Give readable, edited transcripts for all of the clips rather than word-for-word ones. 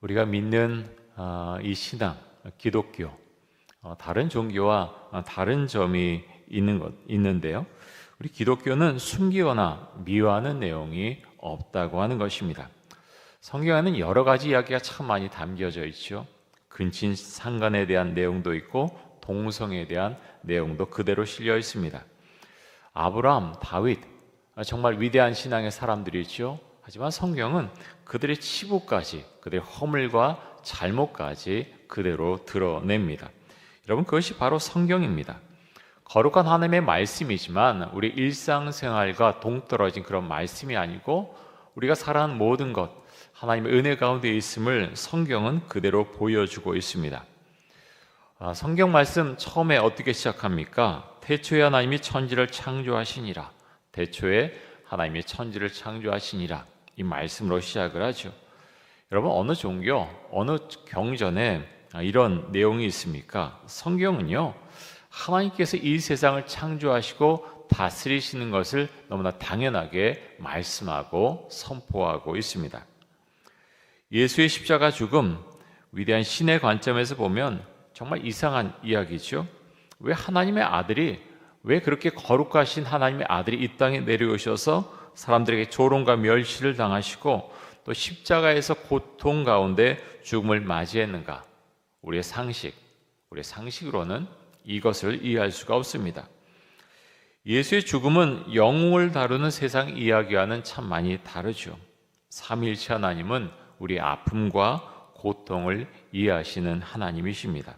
우리가 믿는 이 신앙, 기독교, 다른 종교와 다른 점이 있는데요. 우리 기독교는 숨기거나 미워하는 내용이 없다고 하는 것입니다. 성경에는 여러 가지 이야기가 참 많이 담겨져 있죠. 근친 상간에 대한 내용도 있고 동성에 대한 내용도 그대로 실려 있습니다. 아브라함, 다윗, 정말 위대한 신앙의 사람들이죠. 하지만 성경은 그들의 치부까지, 그들의 허물과 잘못까지 그대로 드러냅니다. 여러분, 그것이 바로 성경입니다. 거룩한 하나님의 말씀이지만 우리 일상생활과 동떨어진 그런 말씀이 아니고 우리가 살아가는 모든 것, 하나님의 은혜 가운데 있음을 성경은 그대로 보여주고 있습니다. 성경 말씀 처음에 어떻게 시작합니까? 태초에 하나님이 천지를 창조하시니라. 태초에 하나님이 천지를 창조하시니라. 이 말씀으로 시작을 하죠. 여러분, 어느 종교, 어느 경전에 이런 내용이 있습니까? 성경은요, 하나님께서 이 세상을 창조하시고 다스리시는 것을 너무나 당연하게 말씀하고 선포하고 있습니다. 예수의 십자가 죽음, 위대한 신의 관점에서 보면 정말 이상한 이야기죠. 왜 하나님의 아들이, 왜 그렇게 거룩하신 하나님의 아들이 이 땅에 내려오셔서 사람들에게 조롱과 멸시를 당하시고 또 십자가에서 고통 가운데 죽음을 맞이했는가? 우리의 상식으로는 이것을 이해할 수가 없습니다. 예수의 죽음은 영웅을 다루는 세상 이야기와는 참 많이 다르죠. 삼위일체 하나님은 우리의 아픔과 고통을 이해하시는 하나님이십니다.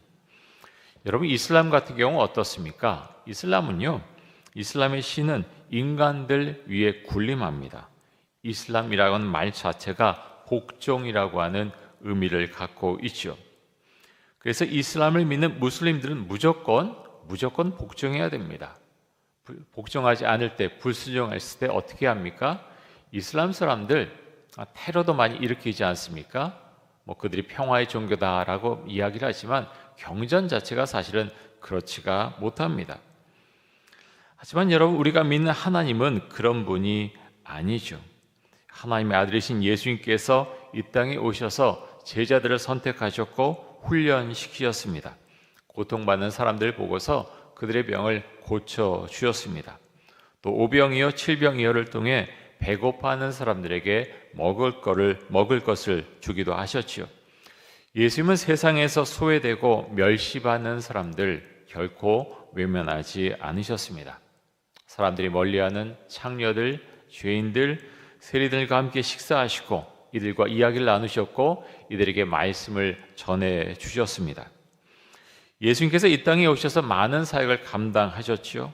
여러분, 이슬람 같은 경우 어떻습니까? 이슬람의 신은 인간들 위에 군림합니다. 이슬람이라고 하는 말 자체가 복종이라고 하는 의미를 갖고 있죠. 그래서 이슬람을 믿는 무슬림들은 무조건 복종해야 됩니다. 복종하지 않을 때, 불순종했을 때 어떻게 합니까? 이슬람 사람들 테러도 많이 일으키지 않습니까? 그들이 평화의 종교다라고 이야기를 하지만 경전 자체가 사실은 그렇지가 못합니다. 하지만 여러분, 우리가 믿는 하나님은 그런 분이 아니죠. 하나님의 아들이신 예수님께서 이 땅에 오셔서 제자들을 선택하셨고 훈련시키셨습니다. 고통받는 사람들 보고서 그들의 병을 고쳐주셨습니다. 또 오병이어 칠병이어를 통해 배고파하는 사람들에게 먹을 것을 주기도 하셨지요. 예수님은 세상에서 소외되고 멸시받는 사람들 결코 외면하지 않으셨습니다. 사람들이 멀리하는 창녀들, 죄인들, 세리들과 함께 식사하시고 이들과 이야기를 나누셨고 이들에게 말씀을 전해주셨습니다. 예수님께서 이 땅에 오셔서 많은 사역을 감당하셨지요.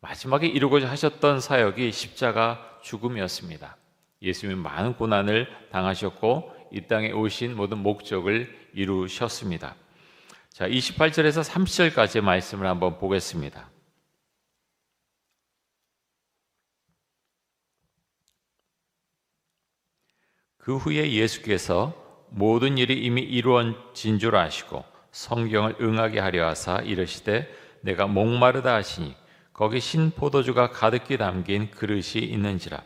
마지막에 이루고자 하셨던 사역이 십자가 죽음이었습니다. 예수님은 많은 고난을 당하셨고 이 땅에 오신 모든 목적을 이루셨습니다. 자, 28절에서 30절까지의 말씀을 한번 보겠습니다. 그 후에 예수께서 모든 일이 이미 이루어진 줄 아시고 성경을 응하게 하려 하사 이르시되 내가 목마르다 하시니 거기 신 포도주가 가득히 담긴 그릇이 있는지라.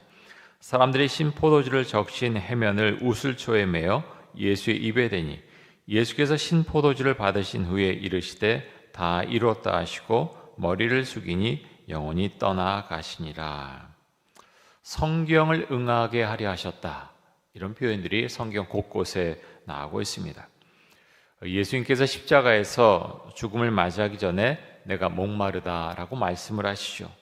사람들이 신 포도주를 적신 해면을 우슬초에 매어 예수의 입에 대니 예수께서 신 포도주를 받으신 후에 이르시되 다 이루었다 하시고 머리를 숙이니 영혼이 떠나가시니라. 성경을 응하게 하려 하셨다. 이런 표현들이 성경 곳곳에 나오고 있습니다. 예수님께서 십자가에서 죽음을 맞이하기 전에 내가 목마르다라고 말씀을 하시죠.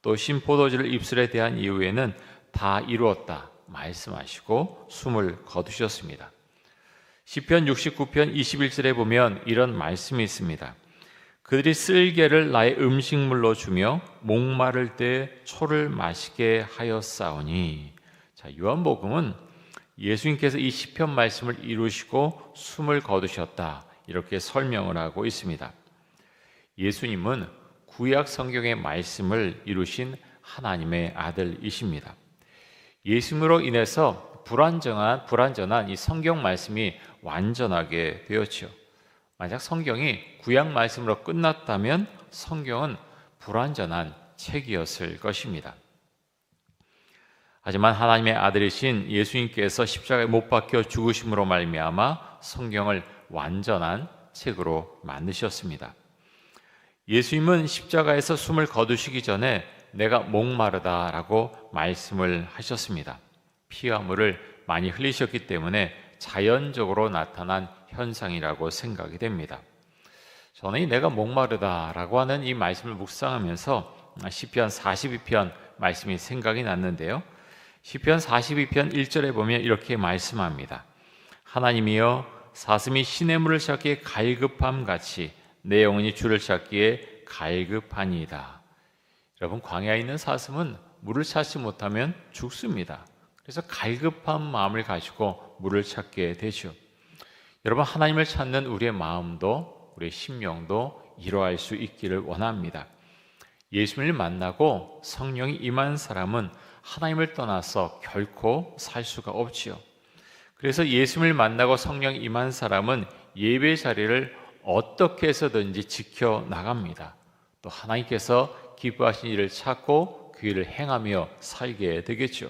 또 신포도주를 입술에 대한 이후에는 다 이루었다 말씀하시고 숨을 거두셨습니다. 시편 69편 21절에 보면 이런 말씀이 있습니다. 그들이 쓸개를 나의 음식물로 주며 목마를 때 초를 마시게 하였사오니. 자, 요한복음은 예수님께서 이 시편 말씀을 이루시고 숨을 거두셨다 이렇게 설명을 하고 있습니다. 예수님은 구약 성경의 말씀을 이루신 하나님의 아들이십니다. 예수님으로 인해서 불완전한 이 성경 말씀이 완전하게 되었죠. 만약 성경이 구약 말씀으로 끝났다면 성경은 불완전한 책이었을 것입니다. 하지만 하나님의 아들이신 예수님께서 십자가에 못 박혀 죽으심으로 말미암아 성경을 완전한 책으로 만드셨습니다. 예수님은 십자가에서 숨을 거두시기 전에 내가 목마르다라고 말씀을 하셨습니다. 피와 물을 많이 흘리셨기 때문에 자연적으로 나타난 현상이라고 생각이 됩니다. 저는 이 내가 목마르다라고 하는 이 말씀을 묵상하면서 시편 42편 말씀이 생각이 났는데요. 시편 42편 1절에 보면 이렇게 말씀합니다. 하나님이여 사슴이 시냇물을 찾기에 갈급함 같이 내 영혼이 주를 찾기에 갈급하니이다. 여러분, 광야에 있는 사슴은 물을 찾지 못하면 죽습니다. 그래서 갈급한 마음을 가지고 물을 찾게 되죠. 여러분, 하나님을 찾는 우리의 마음도 우리의 심령도 이러할 수 있기를 원합니다. 예수님을 만나고 성령이 임한 사람은 하나님을 떠나서 결코 살 수가 없지요. 그래서 예수님을 만나고 성령이 임한 사람은 예배 자리를 어떻게 해서든지 지켜나갑니다. 또 하나님께서 기뻐하신 일을 찾고 그 일을 행하며 살게 되겠죠.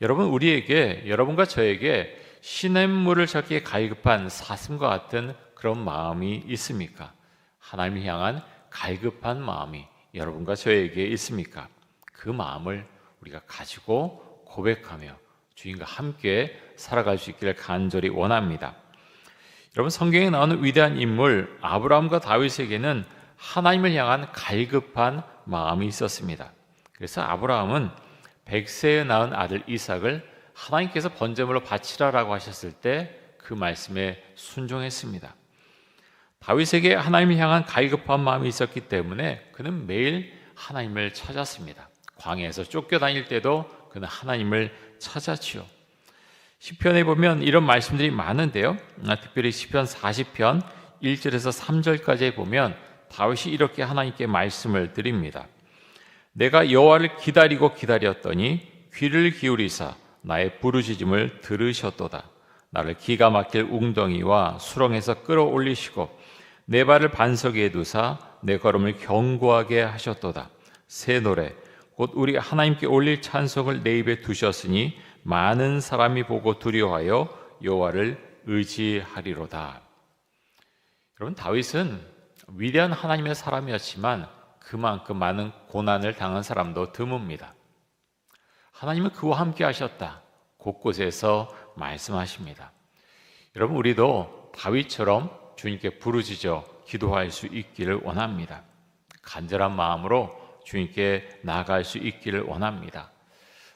여러분, 우리에게, 여러분과 저에게 시냇물을 찾기에 갈급한 사슴과 같은 그런 마음이 있습니까? 하나님을 향한 갈급한 마음이 여러분과 저에게 있습니까? 그 마음을 우리가 가지고 고백하며 주님과 함께 살아갈 수 있기를 간절히 원합니다. 여러분, 성경에 나오는 위대한 인물 아브라함과 다윗에게는 하나님을 향한 갈급한 마음이 있었습니다. 그래서 아브라함은 100세에 낳은 아들 이삭을 하나님께서 번제물로 바치라라고 하셨을 때 그 말씀에 순종했습니다. 다윗에게 하나님을 향한 갈급한 마음이 있었기 때문에 그는 매일 하나님을 찾았습니다. 광야에서 쫓겨다닐 때도 그는 하나님을 찾았지요. 시편에 보면 이런 말씀들이 많은데요. 특별히 시편 40편 1절에서 3절까지에 보면 다윗이 이렇게 하나님께 말씀을 드립니다. 내가 여호와를 기다리고 기다렸더니 귀를 기울이사 나의 부르짖음을 들으셨도다. 나를 기가 막힐 웅덩이와 수렁에서 끌어올리시고 내 발을 반석 위에 두사 내 걸음을 견고하게 하셨도다. 새 노래 곧 우리 하나님께 올릴 찬송을 내 입에 두셨으니 많은 사람이 보고 두려워하여 여호와를 의지하리로다. 여러분, 다윗은 위대한 하나님의 사람이었지만 그만큼 많은 고난을 당한 사람도 드뭅니다. 하나님은 그와 함께 하셨다. 곳곳에서 말씀하십니다. 여러분, 우리도 다윗처럼 주님께 부르짖어 기도할 수 있기를 원합니다. 간절한 마음으로 주님께 나아갈 수 있기를 원합니다.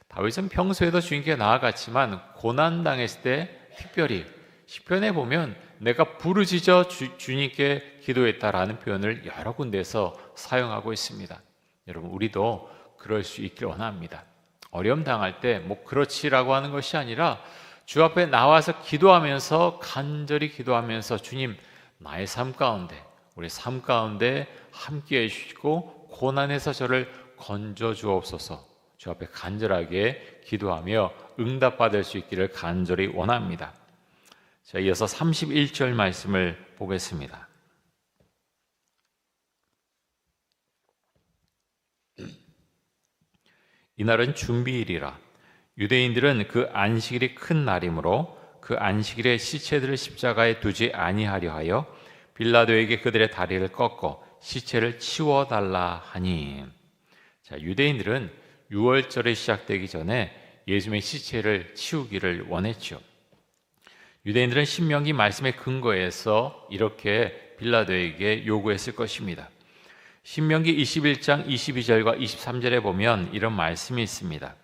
다윗은 평소에도 주님께 나아갔지만 고난당했을 때 특별히 시편에 보면 내가 부르짖어 주님께 기도했다라는 표현을 여러 군데서 사용하고 있습니다. 여러분, 우리도 그럴 수 있기를 원합니다. 어려움 당할 때 뭐 그렇지라고 하는 것이 아니라 주 앞에 나와서 기도하면서 간절히 기도하면서 주님, 나의 삶 가운데, 우리 삶 가운데 함께해 주시고 고난에서 저를 건져 주옵소서. 주 앞에 간절하게 기도하며 응답받을 수 있기를 간절히 원합니다. 자, 이어서 31절 말씀을 보겠습니다. 이날은 준비일이라. 유대인들은 그 안식일이 큰 날이므로 그 안식일에 시체들을 십자가에 두지 아니하려 하여 빌라도에게 그들의 다리를 꺾어 시체를 치워달라 하니. 자, 유대인들은 유월절이 시작되기 전에 예수님의 시체를 치우기를 원했죠. 유대인들은 신명기 말씀의 근거에서 이렇게 빌라도에게 요구했을 것입니다. 신명기 21장 22절과 23절에 보면 이런 말씀이 있습니다.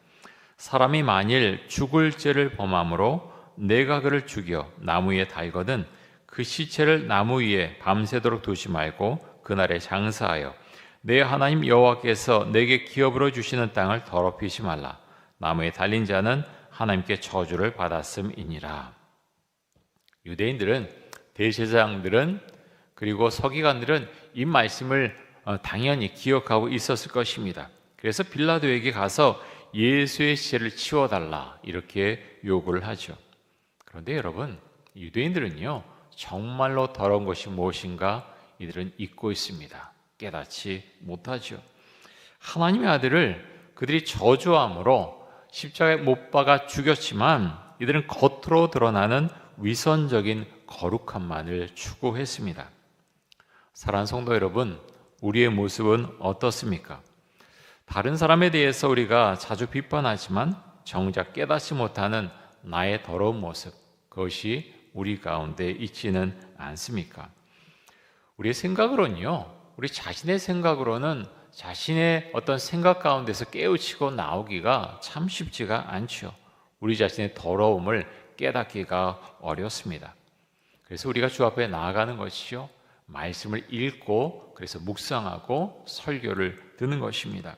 사람이 만일 죽을 죄를 범함으로 내가 그를 죽여 나무 위에 달거든 그 시체를 나무 위에 밤새도록 두지 말고 그날에 장사하여 내 하나님 여호와께서 내게 기업으로 주시는 땅을 더럽히지 말라. 나무에 달린 자는 하나님께 저주를 받았음이니라. 유대인들은, 대제사장들은, 그리고 서기관들은 이 말씀을 당연히 기억하고 있었을 것입니다. 그래서 빌라도에게 가서 예수의 시체를 치워달라 이렇게 요구를 하죠. 그런데 여러분, 유대인들은요 정말로 더러운 것이 무엇인가 이들은 잊고 있습니다. 깨닫지 못하죠. 하나님의 아들을 그들이 저주함으로 십자가에 못 박아 죽였지만 이들은 겉으로 드러나는 위선적인 거룩함만을 추구했습니다. 사랑하는 성도 여러분, 우리의 모습은 어떻습니까? 다른 사람에 대해서 우리가 자주 비판하지만 정작 깨닫지 못하는 나의 더러운 모습, 그것이 우리 가운데 있지는 않습니까? 우리의 생각으로는요, 우리 자신의 생각으로는 자신의 어떤 생각 가운데서 깨우치고 나오기가 참 쉽지가 않죠. 우리 자신의 더러움을 깨닫기가 어렵습니다. 그래서 우리가 주 앞에 나아가는 것이죠. 말씀을 읽고 그래서 묵상하고 설교를 듣는 것입니다.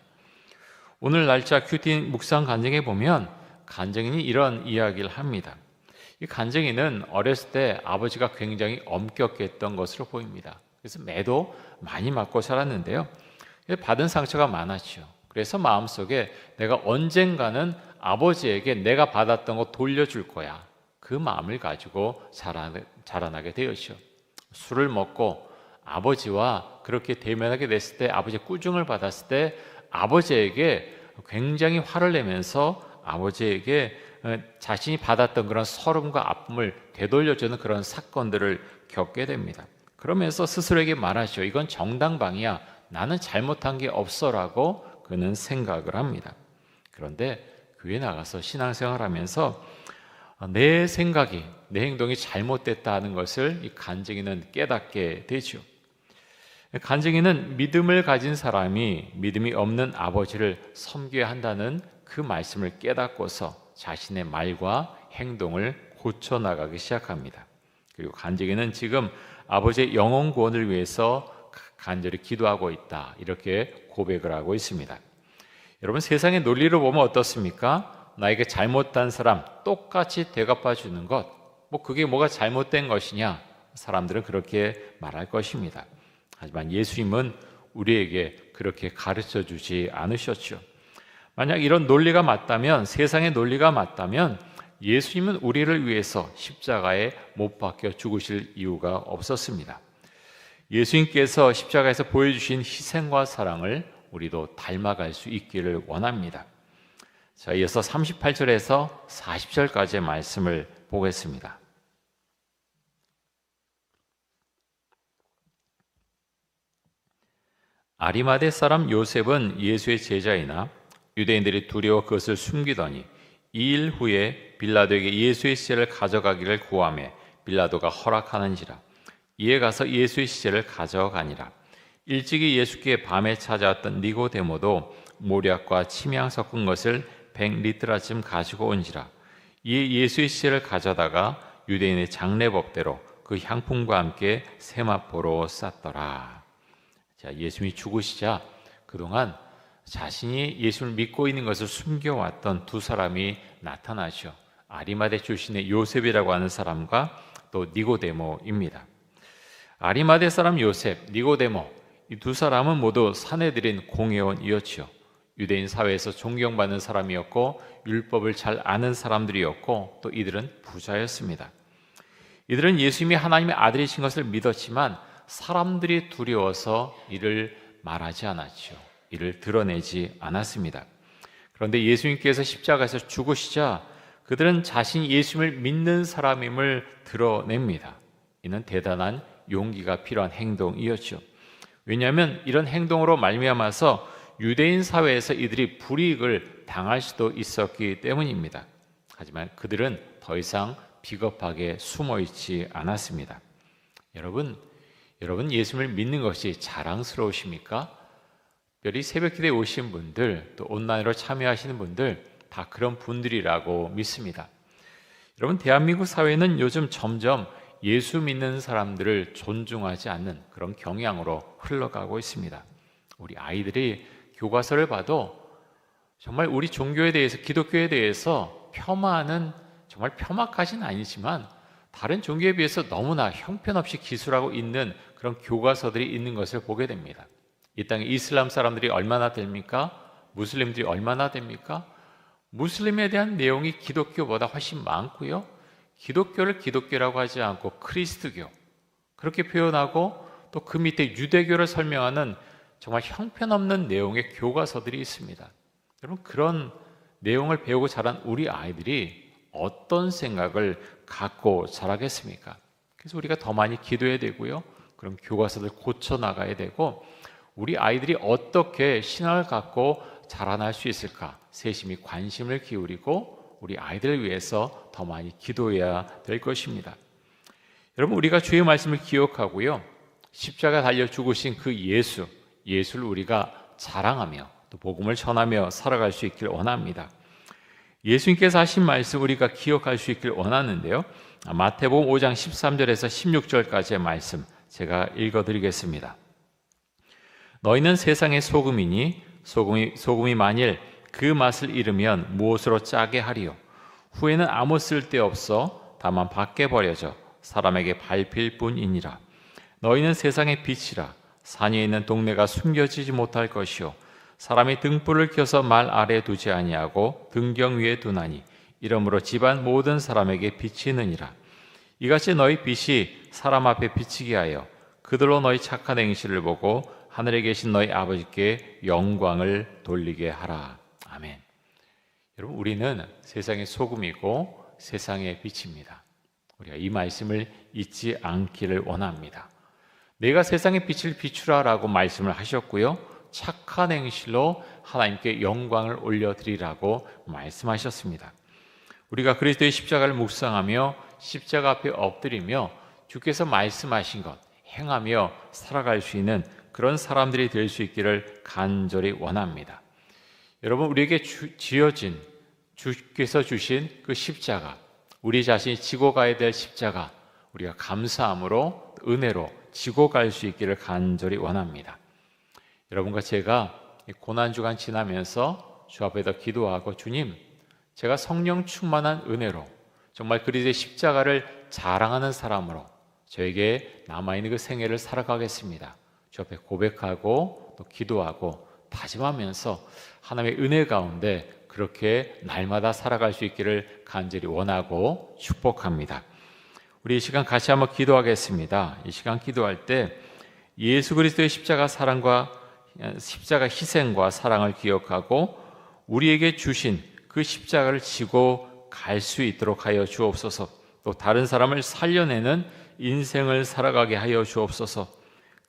오늘 날짜 큐티 묵상 간증에 보면 간증인이 이런 이야기를 합니다. 이 간증인은 어렸을 때 아버지가 굉장히 엄격했던 것으로 보입니다. 그래서 매도 많이 맞고 살았는데요. 받은 상처가 많았죠. 그래서 마음속에 내가 언젠가는 아버지에게 내가 받았던 거 돌려줄 거야. 그 마음을 가지고 자라나게 되었죠. 술을 먹고 아버지와 그렇게 대면하게 됐을 때, 아버지의 꾸중을 받았을 때 아버지에게 굉장히 화를 내면서 아버지에게 자신이 받았던 그런 서름과 아픔을 되돌려주는 그런 사건들을 겪게 됩니다. 그러면서 스스로에게 말하죠. 이건 정당방위야. 나는 잘못한 게 없어라고 그는 생각을 합니다. 그런데 교회 나가서 신앙생활하면서 내 생각이, 내 행동이 잘못됐다는 것을 이 간증인은 깨닫게 되죠. 간증인은 믿음을 가진 사람이 믿음이 없는 아버지를 섬겨야 한다는 그 말씀을 깨닫고서 자신의 말과 행동을 고쳐나가기 시작합니다. 그리고 간증인은 지금 아버지의 영혼 구원을 위해서 간절히 기도하고 있다, 이렇게 고백을 하고 있습니다. 여러분, 세상의 논리로 보면 어떻습니까? 나에게 잘못한 사람 똑같이 되갚아 주는 것, 그게 뭐가 잘못된 것이냐? 사람들은 그렇게 말할 것입니다. 하지만 예수님은 우리에게 그렇게 가르쳐 주지 않으셨죠. 만약 이런 논리가 맞다면, 세상의 논리가 맞다면 예수님은 우리를 위해서 십자가에 못 박혀 죽으실 이유가 없었습니다. 예수님께서 십자가에서 보여주신 희생과 사랑을 우리도 닮아갈 수 있기를 원합니다. 자, 이어서 38절에서 40절까지의 말씀을 보겠습니다. 아리마대 사람 요셉은 예수의 제자이나 유대인들이 두려워 그것을 숨기더니 2일 후에 빌라도에게 예수의 시체를 가져가기를 구하매 빌라도가 허락하는지라. 이에 가서 예수의 시체를 가져가니라. 일찍이 예수께 밤에 찾아왔던 니고데모도 모략과 침향 섞은 것을 100리트라쯤 가지고 온지라. 이에 예수의 시체를 가져다가 유대인의 장례법대로 그 향품과 함께 세마포로 쌌더라. 자, 예수님이 죽으시자 그동안 자신이 예수를 믿고 있는 것을 숨겨왔던 두 사람이 나타나죠. 아리마대 출신의 요셉이라고 하는 사람과 또 니고데모입니다. 아리마대 사람 요셉, 니고데모, 이 두 사람은 모두 사내들인 공회원이었죠. 유대인 사회에서 존경받는 사람이었고 율법을 잘 아는 사람들이었고 또 이들은 부자였습니다. 이들은 예수님이 하나님의 아들이신 것을 믿었지만 사람들이 두려워서 이를 말하지 않았죠. 이를 드러내지 않았습니다. 그런데 예수님께서 십자가에서 죽으시자 그들은 자신이 예수님을 믿는 사람임을 드러냅니다. 이는 대단한 용기가 필요한 행동이었죠. 왜냐하면 이런 행동으로 말미암아서 유대인 사회에서 이들이 불이익을 당할 수도 있었기 때문입니다. 하지만 그들은 더 이상 비겁하게 숨어 있지 않았습니다. 여러분 예수님을 믿는 것이 자랑스러우십니까? 특별히 새벽기도에 오신 분들, 또 온라인으로 참여하시는 분들 다 그런 분들이라고 믿습니다. 여러분, 대한민국 사회는 요즘 점점 예수 믿는 사람들을 존중하지 않는 그런 경향으로 흘러가고 있습니다. 우리 아이들이 교과서를 봐도 정말 우리 종교에 대해서, 기독교에 대해서 폄하하는, 정말 폄하까지는 아니지만 다른 종교에 비해서 너무나 형편없이 기술하고 있는 그런 교과서들이 있는 것을 보게 됩니다. 이 땅에 이슬람 사람들이 얼마나 됩니까? 무슬림들이 얼마나 됩니까? 무슬림에 대한 내용이 기독교보다 훨씬 많고요. 기독교를 기독교라고 하지 않고 그리스도교 그렇게 표현하고 또 그 밑에 유대교를 설명하는 정말 형편없는 내용의 교과서들이 있습니다. 여러분, 그런 내용을 배우고 자란 우리 아이들이 어떤 생각을 갖고 자라겠습니까? 그래서 우리가 더 많이 기도해야 되고요. 그럼 교과서를 고쳐 나가야 되고, 우리 아이들이 어떻게 신앙을 갖고 자라날 수 있을까? 세심히 관심을 기울이고 우리 아이들을 위해서 더 많이 기도해야 될 것입니다. 여러분, 우리가 주의 말씀을 기억하고요, 십자가 달려 죽으신 그 예수를 우리가 자랑하며 또 복음을 전하며 살아갈 수 있길 원합니다. 예수님께서 하신 말씀 우리가 기억할 수 있길 원하는데요, 마태복음 5장 13절에서 16절까지의 말씀 제가 읽어드리겠습니다. 너희는 세상의 소금이니 소금이 만일 그 맛을 잃으면 무엇으로 짜게 하리요? 후에는 아무 쓸데없어 다만 밖에 버려져 사람에게 밟힐 뿐이니라. 너희는 세상의 빛이라. 산 위에 있는 동네가 숨겨지지 못할 것이요, 사람이 등불을 켜서 말 아래에 두지 아니하고 등경 위에 두나니 이러므로 집안 모든 사람에게 비치느니라. 이같이 너희 빛이 사람 앞에 비치게 하여 그들로 너희 착한 행실을 보고 하늘에 계신 너희 아버지께 영광을 돌리게 하라. 아멘. 여러분, 우리는 세상의 소금이고 세상의 빛입니다. 우리가 이 말씀을 잊지 않기를 원합니다. 내가 세상의 빛을 비추라라고 말씀을 하셨고요, 착한 행실로 하나님께 영광을 올려드리라고 말씀하셨습니다. 우리가 그리스도의 십자가를 묵상하며 십자가 앞에 엎드리며 주께서 말씀하신 것 행하며 살아갈 수 있는 그런 사람들이 될 수 있기를 간절히 원합니다. 여러분, 우리에게 지어진 주께서 주신 그 십자가, 우리 자신이 지고 가야 될 십자가, 우리가 감사함으로 은혜로 지고 갈 수 있기를 간절히 원합니다. 여러분과 제가 고난주간 지나면서 주 앞에서 기도하고, 주님, 제가 성령 충만한 은혜로 정말 그리스도의 십자가를 자랑하는 사람으로 저에게 남아있는 그 생애를 살아가겠습니다. 주 앞에 고백하고 또 기도하고 다짐하면서 하나님의 은혜 가운데 그렇게 날마다 살아갈 수 있기를 간절히 원하고 축복합니다. 우리 이 시간 같이 한번 기도하겠습니다. 이 시간 기도할 때 예수 그리스도의 십자가 희생과 사랑을 기억하고 우리에게 주신 그 십자가를 지고 갈 수 있도록 하여 주옵소서. 또 다른 사람을 살려내는 인생을 살아가게 하여 주옵소서.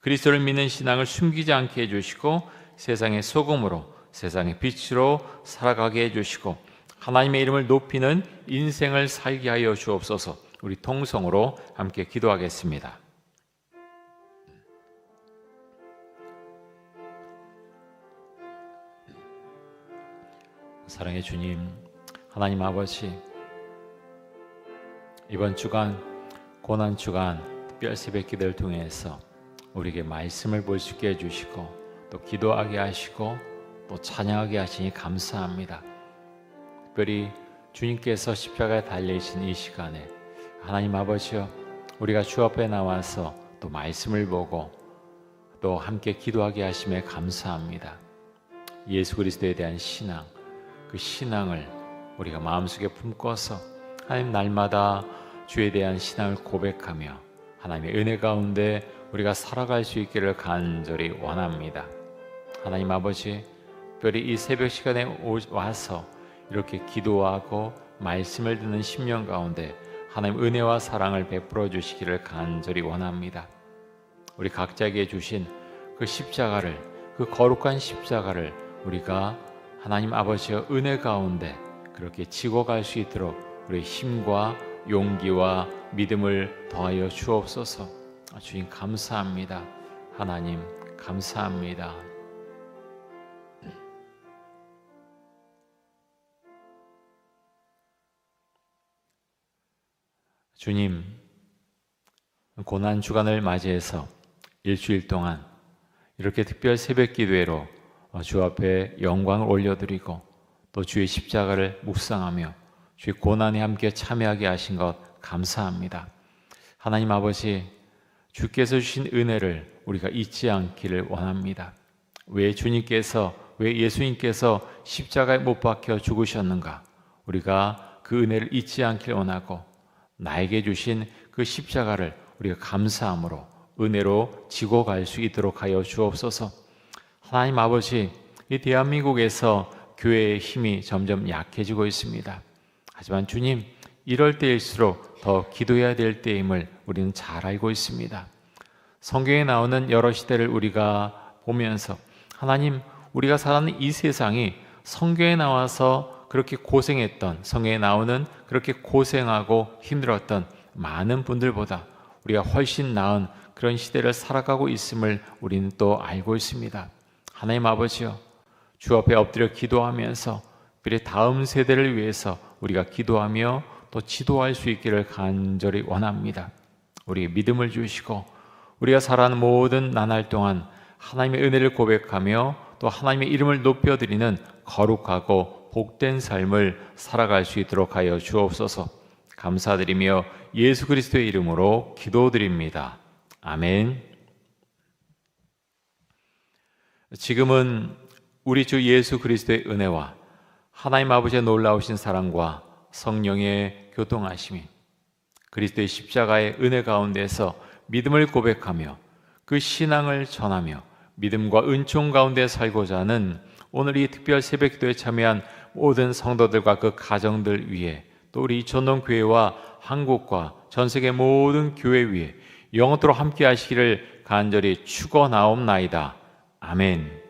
그리스도를 믿는 신앙을 숨기지 않게 해주시고 세상의 소금으로 세상의 빛으로 살아가게 해주시고 하나님의 이름을 높이는 인생을 살게 하여 주옵소서. 우리 통성으로 함께 기도하겠습니다. 사랑의 주님, 하나님 아버지, 이번 주간 고난 주간 특별 새벽 기도를 통해서 우리에게 말씀을 볼 수 있게 해주시고 또 기도하게 하시고 또 찬양하게 하시니 감사합니다. 특별히 주님께서 십자가에 달리신 이 시간에 하나님 아버지여, 우리가 주 앞에 나와서 또 말씀을 보고 또 함께 기도하게 하심에 감사합니다. 예수 그리스도에 대한 신앙, 그 신앙을 우리가 마음속에 품고서 하나님 날마다 주에 대한 신앙을 고백하며 하나님의 은혜 가운데 우리가 살아갈 수 있기를 간절히 원합니다. 하나님 아버지, 특별히 이 새벽 시간에 와서 이렇게 기도하고 말씀을 듣는 심령 가운데 하나님 은혜와 사랑을 베풀어 주시기를 간절히 원합니다. 우리 각자에게 주신 그 십자가를, 그 거룩한 십자가를 우리가 하나님 아버지의 은혜 가운데 그렇게 지고 갈 수 있도록 우리의 힘과 용기와 믿음을 더하여 주옵소서. 주님 감사합니다. 하나님 감사합니다. 주님, 고난 주간을 맞이해서 일주일 동안 이렇게 특별 새벽 기도회로 주 앞에 영광을 올려드리고 또 주의 십자가를 묵상하며 주의 고난에 함께 참여하게 하신 것 감사합니다. 하나님 아버지, 주께서 주신 은혜를 우리가 잊지 않기를 원합니다. 왜 예수님께서 십자가에 못 박혀 죽으셨는가? 우리가 그 은혜를 잊지 않기를 원하고 나에게 주신 그 십자가를 우리가 감사함으로 은혜로 지고 갈 수 있도록 하여 주옵소서. 하나님 아버지, 이 대한민국에서 교회의 힘이 점점 약해지고 있습니다. 하지만 주님, 이럴 때일수록 더 기도해야 될 때임을 우리는 잘 알고 있습니다. 성경에 나오는 여러 시대를 우리가 보면서 하나님, 우리가 사는 이 세상이 성경에 나와서 그렇게 고생했던, 성경에 나오는 그렇게 고생하고 힘들었던 많은 분들보다 우리가 훨씬 나은 그런 시대를 살아가고 있음을 우리는 또 알고 있습니다. 하나님 아버지요, 주 앞에 엎드려 기도하면서 우리 다음 세대를 위해서 우리가 기도하며 또 지도할 수 있기를 간절히 원합니다. 우리에게 믿음을 주시고 우리가 살아가는 모든 나날 동안 하나님의 은혜를 고백하며 또 하나님의 이름을 높여드리는 거룩하고 복된 삶을 살아갈 수 있도록 하여 주옵소서. 감사드리며 예수 그리스도의 이름으로 기도드립니다. 아멘. 지금은 우리 주 예수 그리스도의 은혜와 하나님 아버지의 놀라우신 사랑과 성령의 교통하심이 그리스도의 십자가의 은혜 가운데서 믿음을 고백하며 그 신앙을 전하며 믿음과 은총 가운데 살고자 하는 오늘 이 특별 새벽기도에 참여한 모든 성도들과 그 가정들 위해 또 우리 전동교회와 한국과 전 세계 모든 교회 위에 영원토록 함께 하시기를 간절히 축원하옵나이다. 아멘.